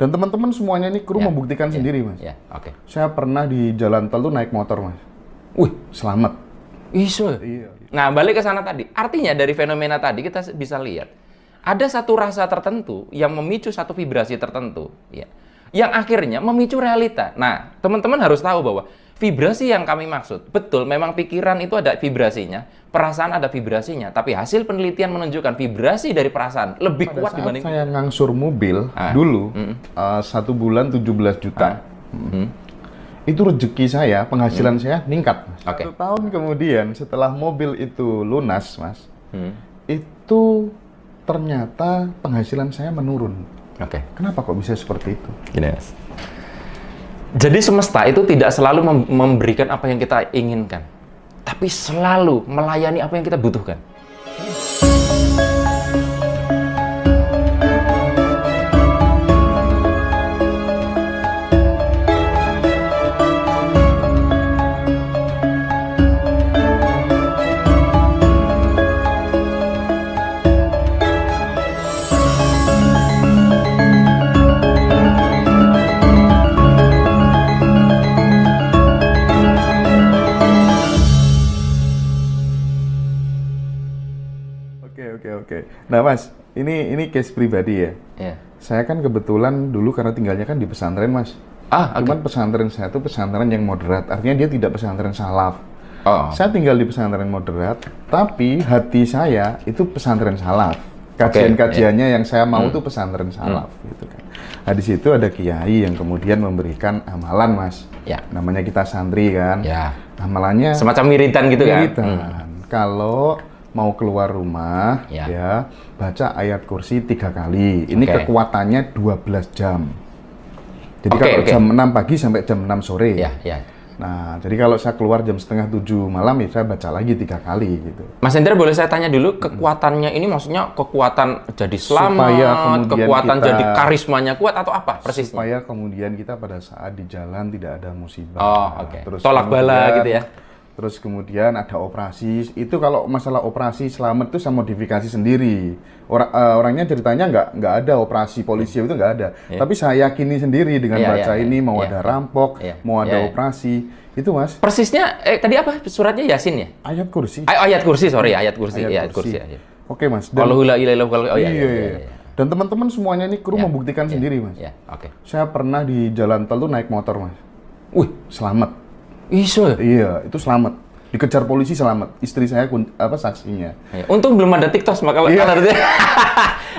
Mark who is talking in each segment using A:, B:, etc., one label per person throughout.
A: Dan teman-teman semuanya ini kru membuktikan sendiri, Mas.
B: Oke.
A: Saya pernah di jalan tol tuh naik motor, Mas.
B: Wih,
A: Selamat.
B: iso.
A: Iya.
B: Nah, balik ke sana tadi. Artinya dari fenomena tadi kita bisa lihat ada satu rasa tertentu yang memicu satu vibrasi tertentu, ya, yang akhirnya memicu realita. Nah, teman-teman harus tahu bahwa vibrasi yang kami maksud, betul, memang pikiran itu ada vibrasinya, perasaan ada vibrasinya, tapi hasil penelitian menunjukkan vibrasi dari perasaan lebih kuat dibanding
A: saya ngangsur mobil dulu, 1 bulan 17 juta. Itu rezeki saya, penghasilan saya meningkat.
B: Oke.
A: 1 tahun kemudian setelah mobil itu lunas, Mas, itu ternyata penghasilan saya menurun.
B: Oke.
A: Kenapa kok bisa seperti itu?
B: Gini, Mas. Jadi semesta itu tidak selalu memberikan apa yang kita inginkan, tapi selalu melayani apa yang kita butuhkan.
A: Oke. Nah, Mas, ini case pribadi ya.
B: Iya.
A: Saya kan kebetulan dulu karena tinggalnya kan di pesantren, Mas. Cuman pesantren saya itu pesantren yang moderat, artinya dia tidak pesantren salaf. Saya tinggal di pesantren moderat, tapi hati saya itu pesantren salaf. Kajian-kajiannya yang saya mau tuh pesantren salaf, gitu kan. Nah, di situ ada kiai yang kemudian memberikan amalan, Mas.
B: Ya.
A: Namanya kita santri kan.
B: Ya.
A: Amalannya
B: Semacam wiridan gitu kan?
A: Kalau mau keluar rumah, ya baca ayat kursi 3 kali. Ini kekuatannya 12 jam. Jadi kalau jam 6 pagi sampai jam 6 sore. Nah, jadi kalau saya keluar jam setengah 7 malam, ya saya baca lagi 3 kali gitu.
B: Mas Hendra, boleh saya tanya dulu, kekuatannya ini maksudnya kekuatan jadi selamat, kekuatan jadi karismanya kuat atau apa persisnya?
A: Supaya kemudian kita pada saat di jalan tidak ada musibah.
B: Terus tolak bala gitu ya?
A: Terus kemudian ada operasi, itu kalau masalah operasi selamat itu saya modifikasi sendiri. Orangnya ceritanya nggak ada operasi polisi itu nggak ada. Tapi saya yakini sendiri dengan baca ini mau ada rampok, mau ada operasi. Itu, Mas.
B: Persisnya, tadi apa? Suratnya Yasin ya?
A: Ayat kursi.
B: Ayat kursi, sorry. Ayat kursi.
A: Oke, Mas. Dan teman-teman semuanya ini kru membuktikan sendiri, Mas. Saya pernah di jalan tol tuh naik motor, Mas.
B: Wih,
A: selamat.
B: Iso.
A: Iya, itu selamat. Dikejar polisi selamat. Istri saya saksinya.
B: Untung belum ada TikTok, maka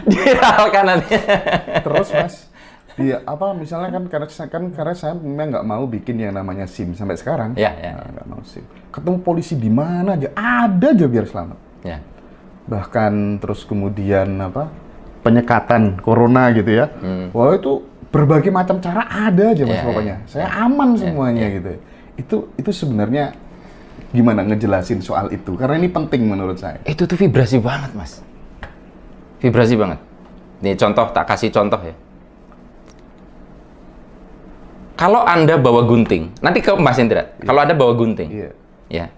B: viralkan nanti.
A: Terus, Mas, misalnya karena saya memang nggak mau bikin yang namanya SIM sampai sekarang. Nggak mau SIM. Ketemu polisi di mana aja, ada aja biar selamat. Bahkan terus kemudian penyekatan corona gitu ya. Wah, itu berbagai macam cara ada aja, Mas, pokoknya. Saya aman semuanya gitu. Itu sebenarnya gimana ngejelasin soal itu? Karena ini penting menurut saya.
B: Itu tuh vibrasi banget, Mas. Vibrasi banget. Nih tak kasih contoh ya. Kalau Anda bawa gunting, nanti ke Mas Indra, kalau Anda bawa gunting, ya,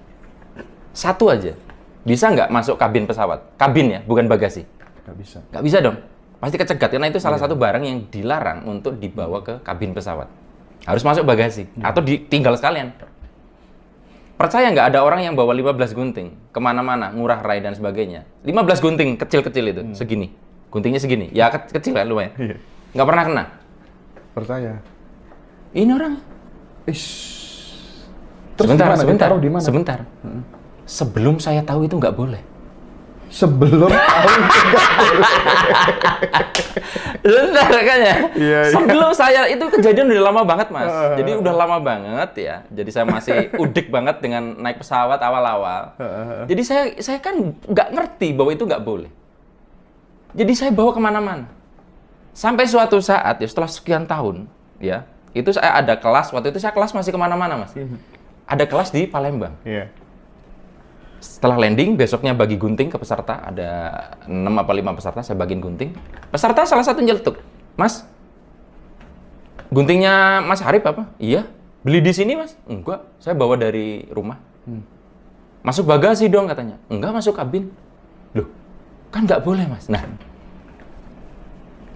B: satu aja, bisa nggak masuk kabin pesawat? Kabin ya, bukan bagasi.
A: Nggak bisa.
B: Nggak bisa dong. Pasti kecegat, karena itu salah satu barang yang dilarang untuk dibawa ke kabin pesawat. Harus masuk bagasi, atau ditinggal sekalian. Percaya nggak ada orang yang bawa 15 gunting kemana-mana, ngurah rai dan sebagainya. 15 gunting kecil-kecil itu, segini. Guntingnya segini, ya kecil kan lumayan. Nggak pernah kena.
A: Percaya.
B: Ini orang. Sebentar. Sebelum saya tahu itu nggak boleh.
A: Sebelum tahu itu nggak boleh.
B: Benar kan ya? Sebelum saya, itu kejadian udah lama banget, Mas. Jadi udah lama banget ya. Jadi saya masih udik banget dengan naik pesawat awal-awal. Jadi saya kan nggak ngerti bahwa itu nggak boleh. Jadi saya bawa kemana-mana. Sampai suatu saat ya, setelah sekian tahun ya, itu saya ada kelas, waktu itu saya kelas masih kemana-mana, Mas. Ada kelas di Palembang. Setelah landing, besoknya bagi gunting ke peserta, ada 6 apa 5 peserta, saya bagiin gunting. Peserta salah satu nyeletuk, Mas, guntingnya Mas Harip apa? Iya. Beli di sini, Mas? Enggak, saya bawa dari rumah. Masuk bagasi dong katanya. Enggak, masuk kabin. Loh, kan nggak boleh, Mas. Nah,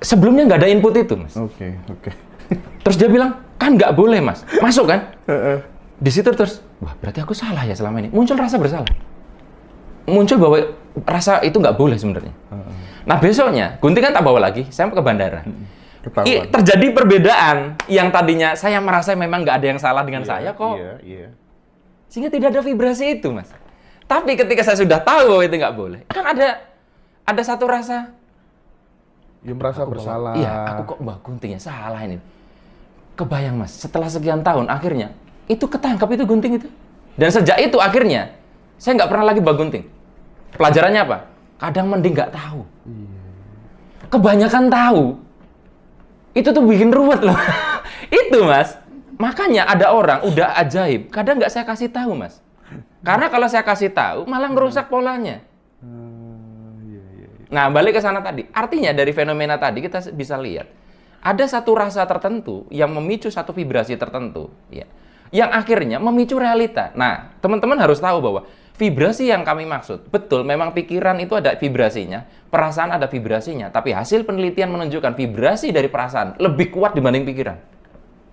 B: sebelumnya nggak ada input itu, Mas.
A: Oke.
B: Terus dia bilang, kan nggak boleh, Mas. Masuk kan? Di situ terus, wah berarti aku salah ya selama ini. Muncul rasa bersalah. Muncul bahwa rasa itu nggak boleh sebenarnya. Nah besoknya, gunting kan tak bawa lagi, saya ke bandara. Terjadi perbedaan yang tadinya saya merasa memang nggak ada yang salah dengan saya kok. Sehingga tidak ada vibrasi itu, Mas. Tapi ketika saya sudah tahu bahwa itu nggak boleh, kan ada satu rasa
A: yang merasa bersalah.
B: Iya, aku kok Mbak guntingnya salah ini. Kebayang, Mas, setelah sekian tahun akhirnya itu ketangkap itu gunting itu. Dan sejak itu akhirnya saya nggak pernah lagi Mbak gunting. Pelajarannya apa? Kadang mending nggak tahu. Kebanyakan tahu itu tuh bikin ruwet loh. Itu, Mas. Makanya ada orang udah ajaib, kadang nggak saya kasih tahu, Mas. Karena kalau saya kasih tahu malah ngerusak polanya. Nah, balik ke sana tadi. Artinya dari fenomena tadi kita bisa lihat ada satu rasa tertentu yang memicu satu vibrasi tertentu, ya, yang akhirnya memicu realita. Nah, teman-teman harus tahu bahwa vibrasi yang kami maksud, betul, memang pikiran itu ada vibrasinya, perasaan ada vibrasinya, tapi hasil penelitian menunjukkan vibrasi dari perasaan lebih kuat dibanding pikiran.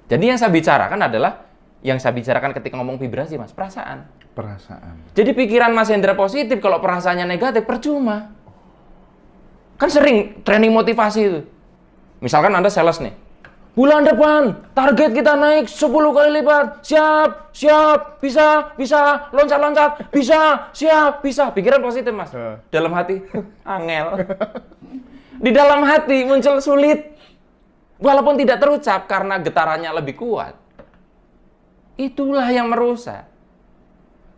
B: Jadi yang saya bicarakan adalah, yang saya bicarakan ketika ngomong vibrasi, Mas, perasaan. Jadi pikiran Mas Hendra positif, kalau perasaannya negatif, percuma. Kan sering training motivasi itu. Misalkan Anda sales nih. Bulan depan, target kita naik 10 kali lipat. Siap, bisa, loncat, bisa, siap, bisa. Pikiran positif, Mas. Dalam hati, angel. Di dalam hati muncul sulit. Walaupun tidak terucap karena getarannya lebih kuat. Itulah yang merusak.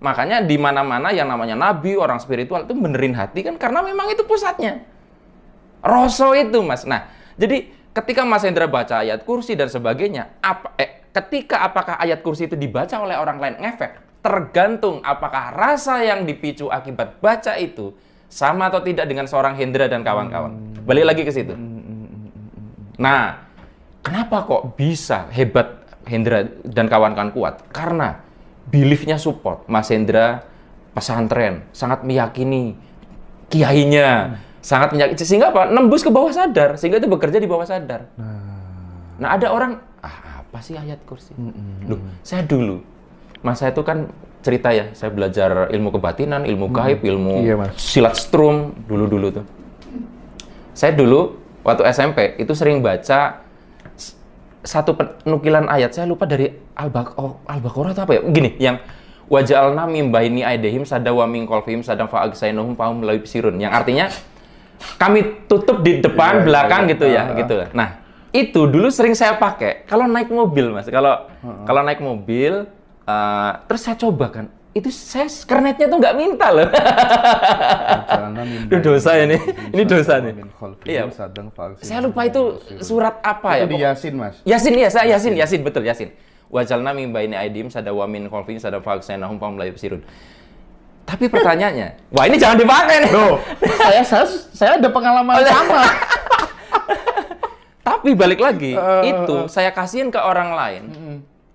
B: Makanya di mana-mana yang namanya nabi, orang spiritual itu benerin hati kan karena memang itu pusatnya. Roso itu, Mas. Nah, jadi ketika Mas Hendra baca ayat kursi dan sebagainya, ketika apakah ayat kursi itu dibaca oleh orang lain ngefek, tergantung apakah rasa yang dipicu akibat baca itu sama atau tidak dengan seorang Hendra dan kawan-kawan. Balik lagi ke situ. Nah, kenapa kok bisa hebat Hendra dan kawan-kawan kuat? Karena belief-nya support. Mas Hendra pesantren, sangat meyakini kiainya. Sangat menyakiti, sehingga apa? Nembus ke bawah sadar, sehingga itu bekerja di bawah sadar. Nah, ada orang, apa sih ayat kursi? Loh, saya dulu, masa itu kan cerita ya, saya belajar ilmu kebatinan, ilmu gaib, ilmu silat strum, dulu tuh. Saya dulu, waktu SMP, itu sering baca satu penukilan ayat, saya lupa dari Al-Baqarah atau apa ya? Gini, yang waja'alna mim baini aidehim sadawa min qalbihim sadam fa'agsainuhum fahum la yubsirun, yang artinya kami tutup di depan, belakang gitu ya, gitu. Nah, itu dulu sering saya pakai kalau naik mobil, Mas. Kalau naik mobil, terus saya coba kan, itu saya kernetnya tuh nggak minta loh. Itu dosa ini dosa nih. Iya. Saya lupa itu surat apa ya?
A: Itu di Yasin, Mas.
B: Yasin, iya, saya Yasin, betul Yasin. Wajalna min baini aidim sadawa min khalfihim sadam fa'agsainahum fahum la yubsirun. Tapi pertanyaannya, wah ini jangan dipakai nih.
A: Loh, saya ada pengalaman sama.
B: Tapi balik lagi, itu saya kasihin ke orang lain,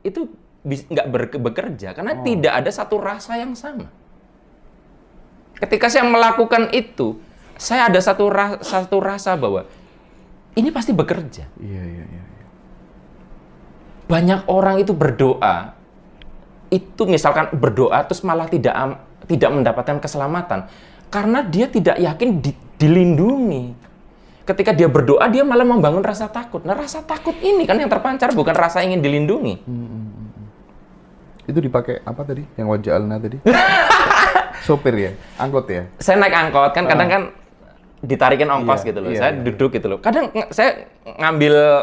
B: itu nggak bekerja karena tidak ada satu rasa yang sama. Ketika saya melakukan itu, saya ada satu rasa bahwa ini pasti bekerja.
A: Iya.
B: Banyak orang itu berdoa, itu misalkan berdoa terus malah tidak mendapatkan keselamatan karena dia tidak yakin dilindungi. Ketika dia berdoa, dia malah membangun rasa takut. Nah, rasa takut ini kan yang terpancar, bukan rasa ingin dilindungi.
A: Itu dipakai apa tadi? Yang waja'alna tadi? Sopir ya? Angkot ya?
B: Saya naik angkot, kan kadang kan ditarikin ongkos gitu loh. Saya duduk gitu loh. Kadang saya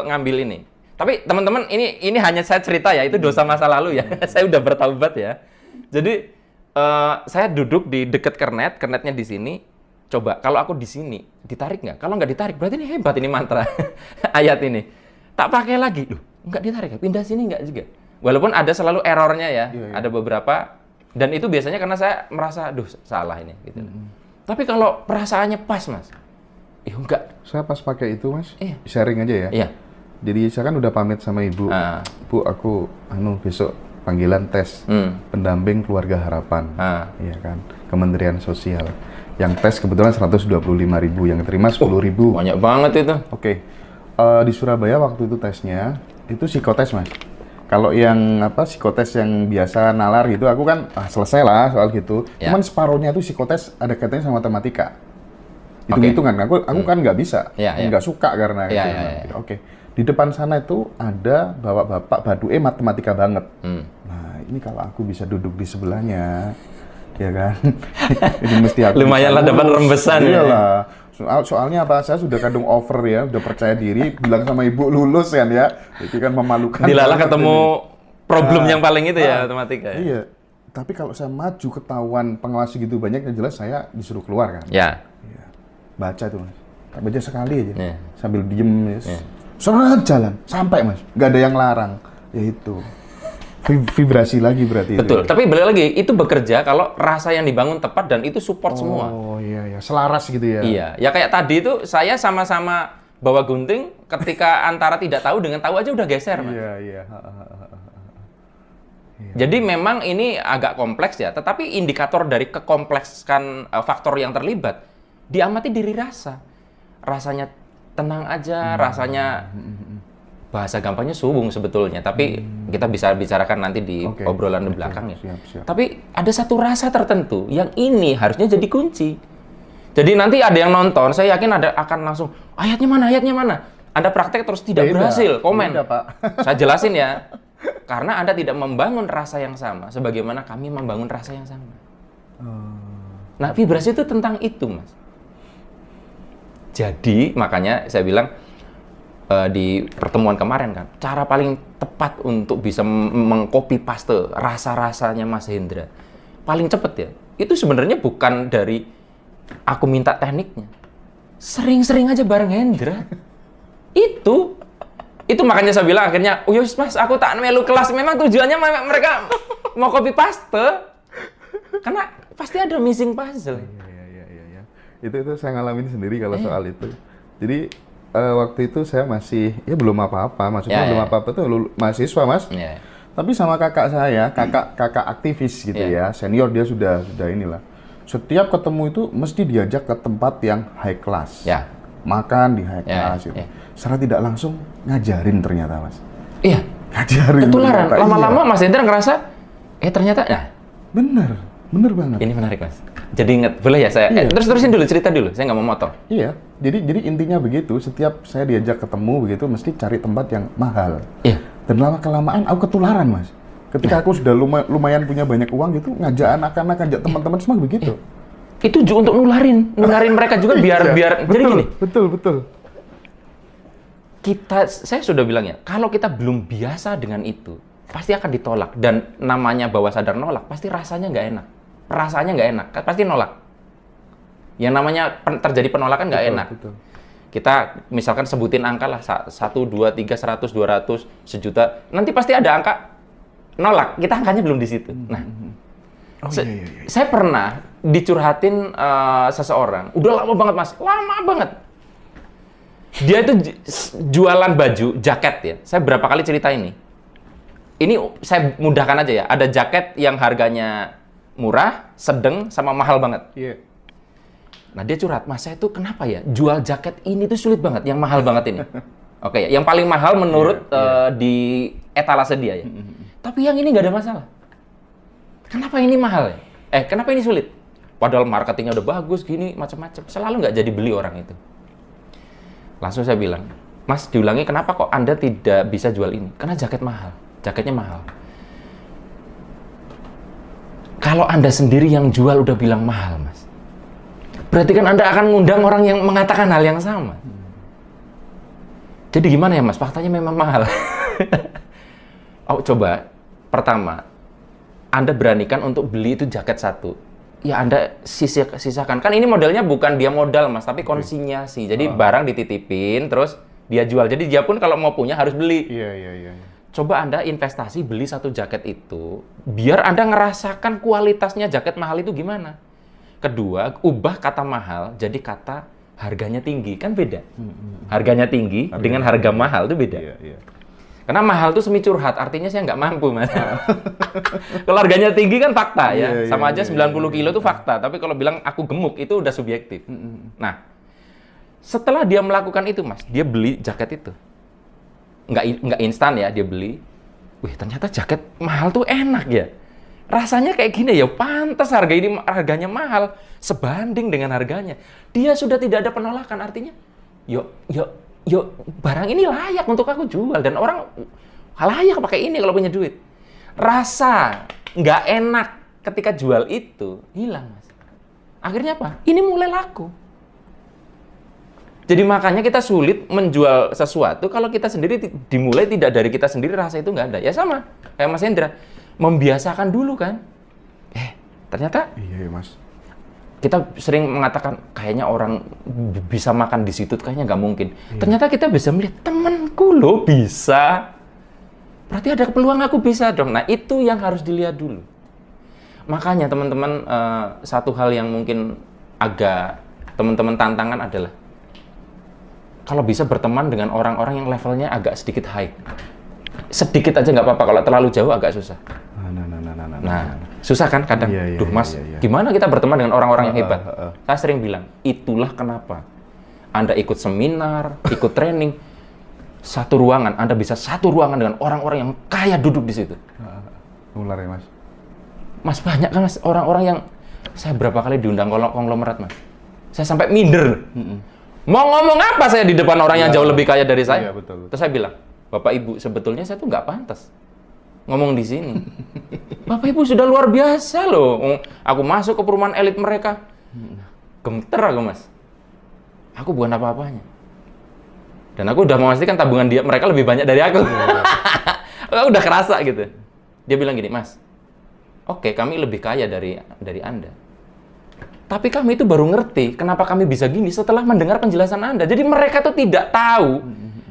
B: ngambil ini. Tapi teman-teman, ini hanya saya cerita ya, itu dosa masa lalu ya. Saya udah bertaubat ya. Jadi, saya duduk di dekat kernetnya di sini. Coba, kalau aku di sini, ditarik nggak? Kalau nggak ditarik, berarti ini hebat ini mantra ayat ini. Tak pakai lagi, loh, nggak ditarik ya? Pindah sini nggak juga? Walaupun ada selalu errornya ya, ada beberapa, dan itu biasanya karena saya merasa, duh salah ini. Gitu. Tapi kalau perasaannya pas, Mas, ya enggak.
A: Saya pas pakai itu, Mas, sharing aja ya.
B: Iya.
A: Jadi saya kan udah pamit sama ibu, Bu, aku besok panggilan tes pendamping keluarga harapan, ya kan, Kementerian Sosial. Yang tes kebetulan 125.000, yang terima 10.000.
B: Banyak banget itu.
A: Oke. Di Surabaya waktu itu tesnya, itu psikotes, Mas. Kalau yang psikotes yang biasa nalar gitu, aku kan selesai lah soal gitu. Cuman separuhnya itu psikotes ada kaitannya sama matematika. Hitung-hitungan, aku kan nggak bisa, nggak suka karena itu. Oke. Di depan sana itu ada bapak-bapak badue matematika banget. Nah, ini kalau aku bisa duduk di sebelahnya, ya kan? Ini mesti aku
B: lumayan lah dapat rembesan.
A: Iyalah. Soalnya apa? Saya sudah kadung over ya, udah percaya diri, bilang sama ibu lulus kan ya. Jadi kan memalukan.
B: Dilalah ketemu problem yang paling itu ya matematika.
A: Iya. Tapi kalau saya maju ketahuan pengawas segitu banyak, yang jelas saya disuruh keluar kan.
B: Ya.
A: Baca tuh, Mas. Baca sekali aja. Sambil diem ya. Seret jalan, sampai, Mas. Nggak ada yang larang. Ya itu. Vibrasi lagi berarti.
B: Betul,
A: itu.
B: Tapi balik lagi, itu bekerja kalau rasa yang dibangun tepat dan itu support semua.
A: Oh iya, selaras gitu ya.
B: Iya, ya kayak tadi itu saya sama-sama bawa gunting, ketika antara tidak tahu dengan tahu aja udah geser, Mas.
A: Iya.
B: Jadi memang ini agak kompleks ya, tetapi indikator dari kekompleksan faktor yang terlibat, diamati diri rasa. Rasanya tenang aja, rasanya bahasa gampangnya subung sebetulnya, tapi kita bisa bicarakan nanti di obrolan di belakang ya.
A: Siap.
B: Tapi ada satu rasa tertentu yang ini harusnya jadi kunci. Jadi nanti ada yang nonton, saya yakin akan langsung ayatnya mana? Anda praktek terus tidak berhasil, komen.
A: Beda, Pak.
B: Saya jelasin ya, karena Anda tidak membangun rasa yang sama, sebagaimana kami membangun rasa yang sama. Nah, vibrasi itu tentang itu, Mas. Jadi makanya saya bilang di pertemuan kemarin kan, cara paling tepat untuk bisa mengcopy paste rasa-rasanya Mas Hendra paling cepet ya, itu sebenarnya bukan dari aku minta tekniknya, sering-sering aja bareng Hendra. itu makanya saya bilang akhirnya, Mas, aku tak melu kelas, memang tujuannya mereka mau copy paste karena pasti ada missing puzzle.
A: Itu saya ngalamin sendiri kalau soal itu. Jadi waktu itu saya masih belum apa-apa, maksudnya belum apa-apa tuh mahasiswa, Mas. Tapi sama kakak saya, kakak aktivis gitu ya, senior, dia sudah inilah. Setiap ketemu itu mesti diajak ke tempat yang high class. Makan di high class gitu. Secara tidak langsung ngajarin ternyata, Mas.
B: Iya.
A: Ngajarin.
B: Ketularan. Lama-lama Mas Hendra ngerasa ternyata
A: Bener banget.
B: Ini menarik, Mas. Jadi inget, boleh ya saya? Terusin dulu, cerita dulu. Saya nggak mau motong.
A: Iya, jadi intinya begitu. Setiap saya diajak ketemu begitu, mesti cari tempat yang mahal.
B: Iya.
A: Dan lama-kelamaan aku ketularan, Mas. Ketika aku sudah lumayan punya banyak uang gitu, ngajak anak-anak, ngajak teman-teman semua begitu.
B: Itu juga untuk nularin mereka juga biar.
A: Betul,
B: jadi gini.
A: Betul.
B: Saya sudah bilang ya, kalau kita belum biasa dengan itu, pasti akan ditolak. Dan namanya bawah sadar nolak, pasti rasanya nggak enak. Pasti nolak. Yang namanya terjadi penolakan nggak enak.
A: Betul.
B: Kita misalkan sebutin angka lah, 1, 2, 3, 100, 200, sejuta. Nanti pasti ada angka nolak. Kita angkanya belum di situ. Nah, saya pernah dicurhatin seseorang. Udah lama banget, Mas. Lama banget. Dia itu jualan baju, jaket ya. Saya berapa kali cerita ini. Ini saya mudahkan aja ya. Ada jaket yang harganya murah, sedang, sama mahal banget. Nah, dia curhat, Mas, saya tuh kenapa ya jual jaket ini tuh sulit banget, yang mahal banget ini. Oke, yang paling mahal menurut di etalase dia ya. Tapi yang ini nggak ada masalah. Kenapa ini mahal ya? Kenapa ini sulit? Padahal marketingnya udah bagus, gini, macam-macam. Selalu nggak jadi beli orang itu. Langsung saya bilang, Mas, diulangi, kenapa kok Anda tidak bisa jual ini? Karena jaketnya mahal. Kalau Anda sendiri yang jual udah bilang mahal, Mas, berarti kan Anda akan ngundang orang yang mengatakan hal yang sama. Jadi gimana ya, Mas? Faktanya memang mahal. Coba, pertama, Anda beranikan untuk beli itu jaket satu. Ya Anda sisakan. Kan ini modelnya bukan dia modal, Mas, tapi konsinyasi. Jadi barang dititipin, terus dia jual. Jadi dia pun kalau mau punya harus beli.
A: Iya.
B: Coba Anda investasi beli satu jaket itu, biar Anda ngerasakan kualitasnya jaket mahal itu gimana. Kedua, ubah kata mahal jadi kata harganya tinggi. Kan beda. Harganya tinggi dengan harga mahal itu beda.
A: Iya.
B: Karena mahal itu semi curhat, artinya saya nggak mampu, Mas. Kalau harganya tinggi kan fakta ya. Sama aja 90 kilo itu fakta. Tapi kalau bilang aku gemuk itu udah subjektif. Nah, Setelah dia melakukan itu, Mas, dia beli jaket itu. Nggak instan ya, dia beli. Wih, ternyata jaket mahal tuh enak ya. Rasanya kayak gini ya, pantas harganya mahal sebanding dengan harganya. Dia sudah tidak ada penolakan, artinya yuk barang ini layak untuk aku jual dan orang layak pakai ini kalau punya duit. Rasa nggak enak ketika jual itu hilang, Mas. Akhirnya apa? Ini mulai laku. Jadi makanya kita sulit menjual sesuatu kalau kita sendiri dimulai tidak dari kita sendiri, rasa itu nggak ada. Ya sama kayak Mas Hendra, membiasakan dulu kan. Ternyata
A: iya Mas.
B: Kita sering mengatakan kayaknya orang bisa makan di situ, kayaknya nggak mungkin. Ternyata kita bisa melihat temanku loh bisa. Berarti ada peluang aku bisa dong. Nah itu yang harus dilihat dulu. Makanya teman-teman, satu hal yang mungkin agak teman-teman tantangan adalah kalau bisa berteman dengan orang-orang yang levelnya agak sedikit high. Sedikit aja nggak apa-apa, kalau terlalu jauh agak susah. Nah, susah kan kadang. Duh Mas, gimana kita berteman dengan orang-orang yang hebat? Saya sering bilang, itulah kenapa Anda ikut seminar, ikut training, satu ruangan, Anda bisa satu ruangan dengan orang-orang yang kaya duduk di situ.
A: Ular ya Mas?
B: Mas banyak kan Mas, orang-orang yang saya berapa kali diundang konglomerat Mas. Saya sampai minder. Mau ngomong apa saya di depan orang yang jauh lebih kaya dari saya?
A: Iya, betul.
B: Terus saya bilang, Bapak Ibu, sebetulnya saya tuh nggak pantas ngomong di sini. Bapak Ibu sudah luar biasa loh. Aku masuk ke perumahan elit mereka. Gemeter aku, Mas. Aku bukan apa-apanya. Dan aku udah memastikan tabungan mereka lebih banyak dari aku. Udah kerasa gitu. Dia bilang gini, Mas, oke, kami lebih kaya dari Anda. Tapi kami itu baru ngerti kenapa kami bisa gini setelah mendengar penjelasan Anda. Jadi mereka tuh tidak tahu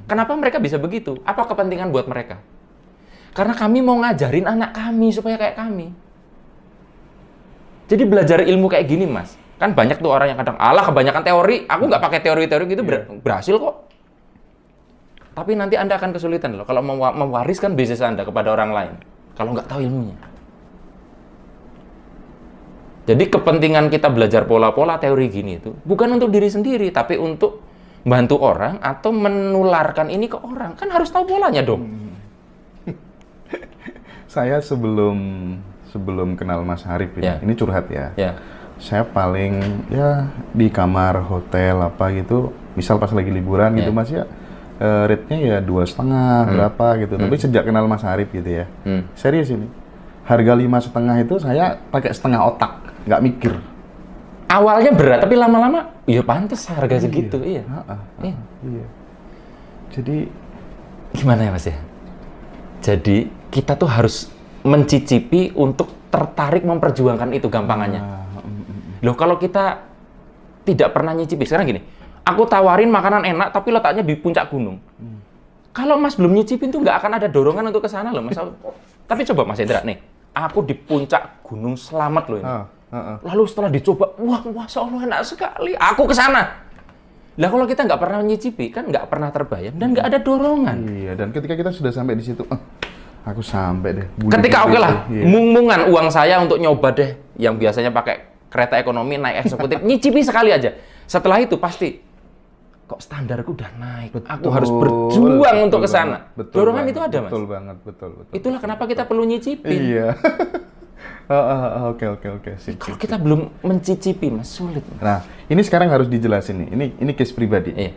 B: kenapa mereka bisa begitu. Apa kepentingan buat mereka? Karena kami mau ngajarin anak kami supaya kayak kami. Jadi belajar ilmu kayak gini, Mas. Kan banyak tuh orang yang kadang, alah kebanyakan teori, aku nggak pakai teori-teori gitu, berhasil kok. Tapi nanti Anda akan kesulitan loh kalau mewariskan bisnis Anda kepada orang lain. Kalau nggak tahu ilmunya. Jadi kepentingan kita belajar pola-pola teori gini itu bukan untuk diri sendiri, tapi untuk bantu orang atau menularkan ini ke orang. Kan harus tahu polanya dong.
A: Saya sebelum kenal Mas Harif ini curhat ya. Saya paling di kamar hotel apa gitu, misal pas lagi liburan gitu Mas ya, rate-nya ya 2,5 berapa gitu. Tapi sejak kenal Mas Harif gitu ya, serius ini, harga 5,5 itu saya pakai setengah otak, nggak mikir.
B: Awalnya berat, tapi lama-lama ya pantas harga segitu. Iya.
A: Jadi
B: gimana ya Mas ya? Jadi kita tuh harus mencicipi untuk tertarik memperjuangkan itu gampangannya. Loh kalau kita tidak pernah nyicipi, sekarang gini, aku tawarin makanan enak tapi letaknya di puncak gunung. Kalau Mas belum nyicipin tuh nggak akan ada dorongan untuk ke sana loh Mas. Tapi coba Mas Hendra nih, aku di puncak Gunung Selamat loh ini. Lalu setelah dicoba, wah Masya Allah enak sekali, aku ke sana. Lah kalau kita nggak pernah menyicipi, kan nggak pernah terbayang dan nggak ada dorongan.
A: Iya, dan ketika kita sudah sampai di situ, aku sampai deh.
B: Ketika oke lah, mung-mungan uang saya untuk nyoba deh, yang biasanya pakai kereta ekonomi naik eksekutif, nyicipi sekali aja. Setelah itu pasti, kok standarku udah naik, aku harus berjuang untuk ke sana. Dorongan itu ada Mas.
A: Betul banget, betul.
B: Itulah kenapa kita perlu nyicipin.
A: Iya. Oke.
B: Kalau kita belum mencicipi, Mas, sulit.
A: Nah, ini sekarang harus dijelasin nih. Ini case pribadi.
B: Iya.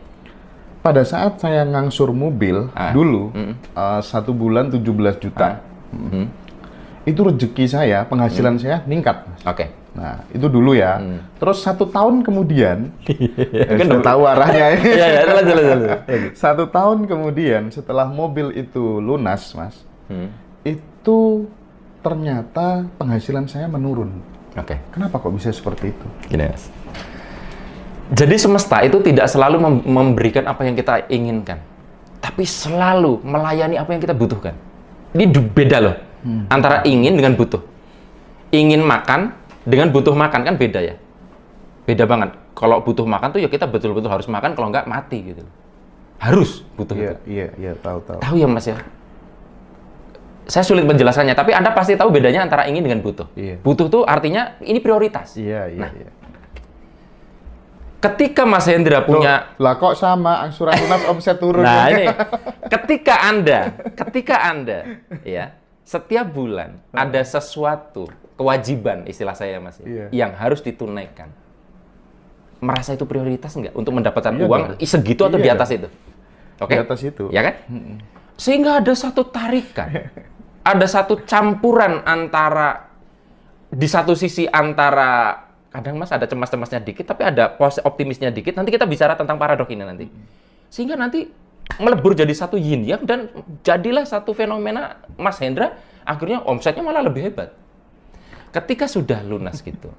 A: Pada saat saya ngangsur mobil dulu, 1 bulan 17 juta. Itu rezeki saya, penghasilan saya meningkat.
B: Oke.
A: Nah, itu dulu ya. Terus 1 tahun kemudian,
B: kan
A: udah tahu arahnya.
B: Iya, lanjut.
A: 1 tahun kemudian, setelah mobil itu lunas, Mas, itu ternyata penghasilan saya menurun.
B: Oke.
A: Kenapa kok bisa seperti itu?
B: Gini, Mas. Jadi semesta itu tidak selalu memberikan apa yang kita inginkan, tapi selalu melayani apa yang kita butuhkan. Ini beda loh, antara ingin dengan butuh. Ingin makan dengan butuh makan kan beda ya. Beda banget. Kalau butuh makan tuh ya kita betul-betul harus makan, kalau nggak mati gitu. Harus butuh itu.
A: Iya, tahu.
B: Tahu ya Mas ya. Saya sulit menjelaskannya, tapi Anda pasti tahu bedanya antara ingin dengan butuh.
A: Iya.
B: Butuh tuh artinya ini prioritas.
A: Iya.
B: Ketika Mas Hendra punya...
A: Lah kok sama, angsuran lunas omset turun.
B: Nah ini, ketika Anda, ya, setiap bulan ada sesuatu, kewajiban istilah saya Mas, yang harus ditunaikan. Merasa itu prioritas nggak untuk mendapatkan uang segitu atau di atas itu? Oke?
A: Di atas itu.
B: Ya kan? Sehingga ada satu tarikan, ada satu campuran antara, di satu sisi antara, kadang Mas ada cemas-cemasnya dikit, tapi ada optimisnya dikit. Nanti kita bicara tentang paradok ini nanti. Sehingga nanti melebur jadi satu yin yang, dan jadilah satu fenomena Mas Hendra, akhirnya omsetnya malah lebih hebat. Ketika sudah lunas gitu,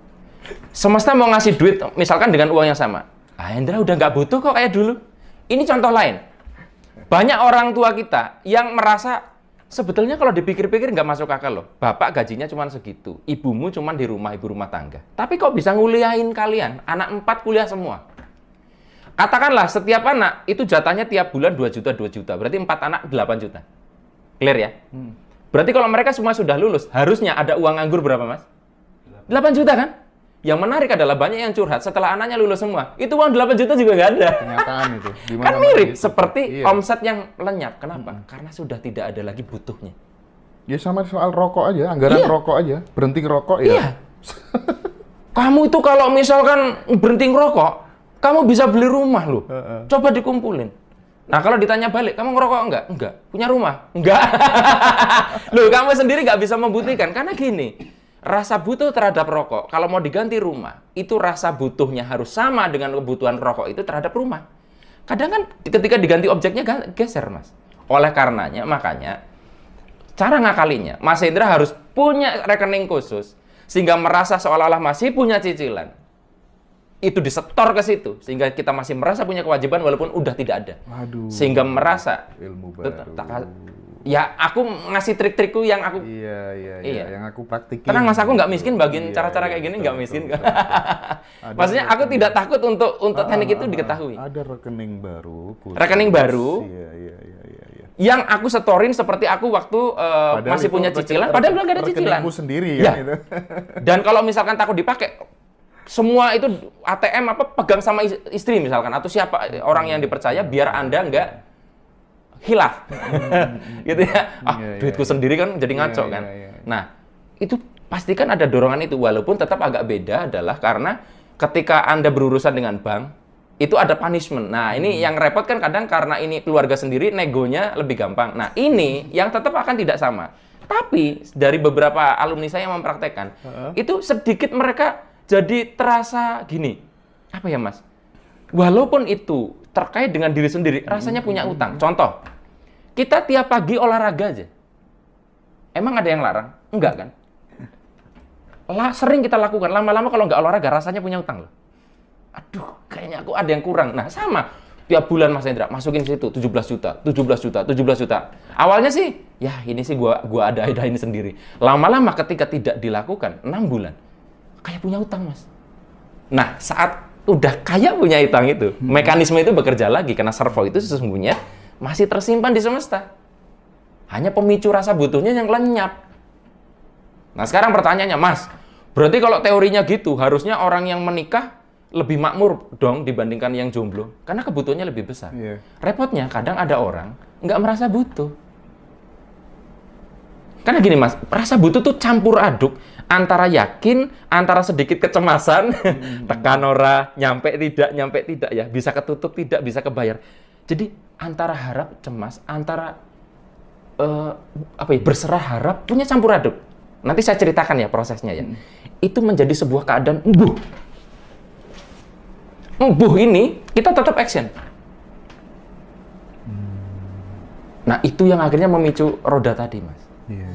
B: semesta mau ngasih duit, misalkan dengan uang yang sama. Hendra udah nggak butuh kok kayak dulu. Ini contoh lain. Banyak orang tua kita yang merasa, sebetulnya kalau dipikir-pikir nggak masuk akal loh. Bapak gajinya cuma segitu, ibumu cuma di rumah, ibu rumah tangga. Tapi kok bisa nguliahin kalian? Anak 4 kuliah semua. Katakanlah setiap anak itu jatahnya tiap bulan 2 juta, 2 juta. Berarti 4 anak 8 juta. Clear ya? Berarti kalau mereka semua sudah lulus, harusnya ada uang nganggur berapa Mas? 8 juta kan? Yang menarik adalah banyak yang curhat setelah anaknya lulus semua. Itu uang 8 juta juga nggak ada.
A: Kenyataan itu.
B: Kan mirip seperti omset yang lenyap. Kenapa? Karena sudah tidak ada lagi butuhnya.
A: Ya sama soal rokok aja, anggaran rokok aja. Berhenti ngerokok ya.
B: Iya. Kamu itu kalau misalkan berhenti ngerokok, kamu bisa beli rumah loh. Coba dikumpulin. Nah kalau ditanya balik, kamu ngerokok enggak? Enggak. Punya rumah? Enggak. Loh kamu sendiri nggak bisa membuktikan. Karena gini, rasa butuh terhadap rokok, kalau mau diganti rumah, itu rasa butuhnya harus sama dengan kebutuhan rokok itu terhadap rumah. Kadang kan ketika diganti objeknya geser, Mas. Oleh karenanya, makanya, cara ngakalinya, Mas Hendra harus punya rekening khusus, sehingga merasa seolah-olah masih punya cicilan. Itu disetor ke situ, sehingga kita masih merasa punya kewajiban walaupun udah tidak ada.
A: Waduh.
B: Sehingga merasa,
A: ilmu baru.
B: Ya, aku ngasih trik-trikku yang aku...
A: Iya. Yang aku praktikin.
B: Tenang Mas, aku nggak miskin bagiin cara-cara kayak gini, nggak miskin. Maksudnya aku tidak takut untuk teknik itu diketahui.
A: Ada rekening baru. Khusus.
B: Rekening baru.
A: Iya.
B: Yang aku setorin seperti aku waktu masih punya cicilan, padahal belum ada cicilan.
A: Rekeningku sendiri ya. Itu.
B: Dan kalau misalkan takut dipakai, semua itu ATM pegang sama istri misalkan, atau siapa orang yang dipercaya, biar Anda nggak hilaf, gitu ya. Duitku sendiri kan jadi ngaco kan. Nah, itu pastikan ada dorongan itu, walaupun tetap agak beda adalah karena ketika Anda berurusan dengan bank, itu ada punishment. Nah, ini yang repot kan kadang karena ini keluarga sendiri, negonya lebih gampang. Nah, ini yang tetap akan tidak sama. Tapi dari beberapa alumni saya yang mempraktekkan, itu sedikit mereka jadi terasa gini, apa ya Mas? Walaupun itu terkait dengan diri sendiri, rasanya punya utang. Contoh, kita tiap pagi olahraga aja. Emang ada yang larang? Enggak kan? Sering kita lakukan. Lama-lama kalau nggak olahraga, rasanya punya utang loh. Aduh, kayaknya aku ada yang kurang. Nah, sama. Tiap bulan Mas Hendra, masukin situ 17 juta, 17 juta, 17 juta. Awalnya sih, ya ini sih gua ada ini sendiri. Lama-lama ketika tidak dilakukan, 6 bulan, kayak punya utang, Mas. Nah, saat udah kayak punya utang itu, mekanisme itu bekerja lagi. Karena servo itu sesungguhnya masih tersimpan di semesta. Hanya pemicu rasa butuhnya yang lenyap. Nah, sekarang pertanyaannya, Mas, berarti kalau teorinya gitu, harusnya orang yang menikah lebih makmur dong dibandingkan yang jomblo. Karena kebutuhannya lebih besar. Yeah. Repotnya, kadang ada orang nggak merasa butuh. Karena gini, Mas, rasa butuh tuh campur aduk antara yakin, antara sedikit kecemasan, tekan ora, nyampe tidak ya, bisa ketutup tidak, bisa kebayar. Jadi antara harap, cemas, antara berserah harap, punya campur aduk. Nanti saya ceritakan ya prosesnya ya. Itu menjadi sebuah keadaan ini kita tetap action. Nah, itu yang akhirnya memicu roda tadi, Mas.
A: Iya.